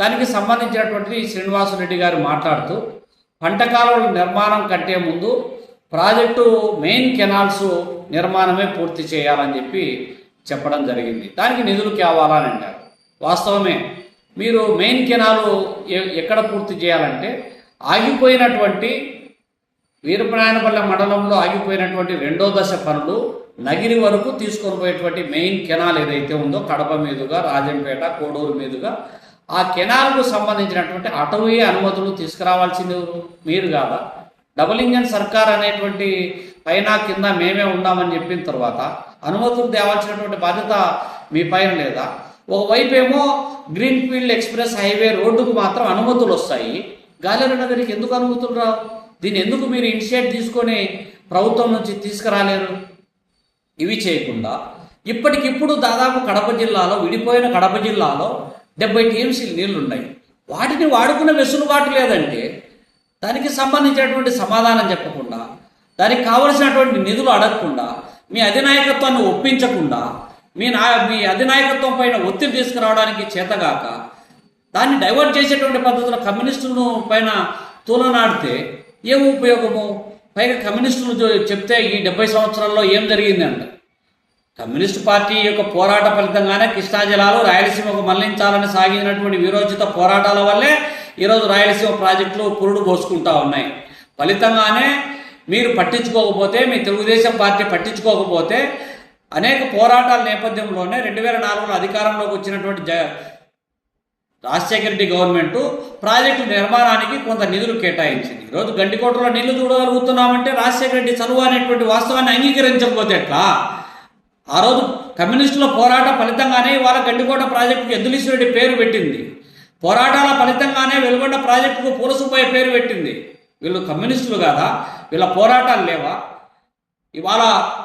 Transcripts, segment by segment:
దానికి సంబంధించినటువంటి శ్రీనివాసరెడ్డి గారు మాట్లాడుతూ పంట కాలువల నిర్మాణం కంటే ముందు ప్రాజెక్టు మెయిన్ కెనాల్స్ నిర్మాణమే పూర్తి చేయాలని చెప్పడం జరిగింది. దానికి నిధులు కావాలని అంటారు. వాస్తవమే. మీరు మెయిన్ కెనాలు ఎక్కడ పూర్తి చేయాలంటే ఆగిపోయినటువంటి వీరప్రాయనపల్లె మండలంలో ఆగిపోయినటువంటి రెండో దశ పనులు నగిరి వరకు తీసుకొని పోయేటువంటి మెయిన్ కెనాల్ ఏదైతే ఉందో కడప మీదుగా రాజంపేట కోడూరు మీదుగా ఆ కెనాల్కు సంబంధించినటువంటి అటవీ అనుమతులు తీసుకురావాల్సింది మీరు కాదా? డబుల్ ఇంజన్ సర్కార్ అనేటువంటి పైన కింద మేమే ఉన్నామని చెప్పిన తర్వాత అనుమతులు తేవాల్సినటువంటి బాధ్యత మీ పైన లేదా? ఒకవైపు ఏమో గ్రీన్ ఫీల్డ్ ఎక్స్ప్రెస్ హైవే రోడ్డుకు మాత్రం అనుమతులు వస్తాయి, గాలేరు నగరికి ఎందుకు అనుమతులు రావు? దీన్ని ఎందుకు మీరు ఇనిషియేట్ తీసుకొని ప్రభుత్వం నుంచి తీసుకురాలేరు? ఇవి చేయకుండా ఇప్పటికిప్పుడు దాదాపు కడప జిల్లాలో విడిపోయిన కడప జిల్లాలో 70 టీఎంసీలు నీళ్లు ఉన్నాయి. వాటిని వాడుకునే వెసులుబాటు లేదంటే దానికి సంబంధించినటువంటి సమాధానం చెప్పకుండా, దానికి కావలసినటువంటి నిధులు అడగకుండా, మీ అధినాయకత్వాన్ని ఒప్పించకుండా, మీ అధినాయకత్వం పైన ఒత్తిడి తీసుకురావడానికి చేతగాక దాన్ని డైవర్ట్ చేసేటువంటి పద్ధతిలో కమ్యూనిస్టులను పైన తూలనాడితే ఏం ఉపయోగము? పైగా కమ్యూనిస్టులు చెప్తే ఈ 70 సంవత్సరాల్లో ఏం జరిగిందంట? కమ్యూనిస్టు పార్టీ యొక్క పోరాట ఫలితంగానే కృష్ణా జలాలు రాయలసీమకు మళ్లించాలని సాగినటువంటి వీరోచిత పోరాటాల వల్లే ఈరోజు రాయలసీమ ప్రాజెక్టులు పురుడు పోసుకుంటా ఉన్నాయి. ఫలితంగానే మీరు పట్టించుకోకపోతే, మీ తెలుగుదేశం పార్టీ పట్టించుకోకపోతే అనేక పోరాటాల నేపథ్యంలోనే 2004లో అధికారంలోకి వచ్చినటువంటి రాజశేఖర రెడ్డి గవర్నమెంటు ప్రాజెక్టు నిర్మాణానికి కొంత నిధులు కేటాయించింది. ఈరోజు గండికోటలో నీళ్లు చూడగలుగుతున్నామంటే రాజశేఖర రెడ్డి చదువు అనేటువంటి వాస్తవాన్ని అంగీకరించకపోతే ఎట్లా? ఆ రోజు కమ్యూనిస్టుల పోరాట ఫలితంగానే ఇవాళ గండికోట ప్రాజెక్టుకు ఎద్దులీశ్వరెడ్డి పేరు పెట్టింది. పోరాటాల ఫలితంగానే వెలుగొండ ప్రాజెక్టుకు పూలసుబ్బయ్య పేరు పెట్టింది. వీళ్ళు కమ్యూనిస్టులు కాదా? వీళ్ళ పోరాటాలు లేవా? ఇవాళ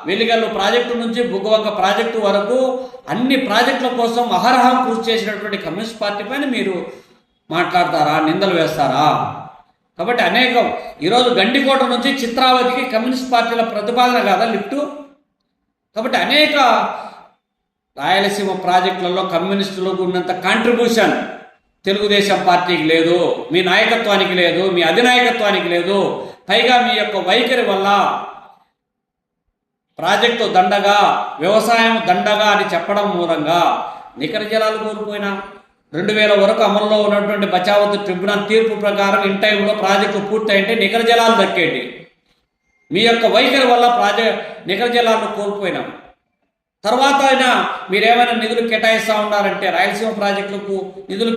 వెలిగల్లు ప్రాజెక్టు నుంచి బుగ్గవంక ప్రాజెక్టు వరకు అన్ని ప్రాజెక్టుల కోసం అహరహం కృషి చేసినటువంటి కమ్యూనిస్ట్ పార్టీ పైన మీరు మాట్లాడతారా? నిందలు వేస్తారా? కాబట్టి అనేకం ఈరోజు గండికోట నుంచి చిత్రావతికి కమ్యూనిస్ట్ పార్టీల ప్రతిపాదన కాదా లిఫ్టు? కాబట్టి అనేక రాయలసీమ ప్రాజెక్టులలో కమ్యూనిస్టులకు ఉన్నంత కాంట్రిబ్యూషన్ తెలుగుదేశం పార్టీకి లేదు, మీ నాయకత్వానికి లేదు, మీ అధినాయకత్వానికి లేదు. పైగా మీ యొక్క వైఖరి వల్ల ప్రాజెక్టు దండగా, వ్యవసాయం దండగా అని చెప్పడం మూలంగా నికర జలాలు కోల్పోయినా 2000 వరకు అమల్లో ఉన్నటువంటి బచావత్ ట్రిబ్యునల్ తీర్పు ప్రకారం ఇన్ టైంలో ప్రాజెక్టు పూర్తయింటే నికర జలాలు దక్కేటి. మీ యొక్క వైఖరి వల్ల నికర జలాలను కోల్పోయినాం. తర్వాత అయినా మీరేమైనా నిధులు కేటాయిస్తూ ఉన్నారంటే రాయలసీమ ప్రాజెక్టులకు నిధులు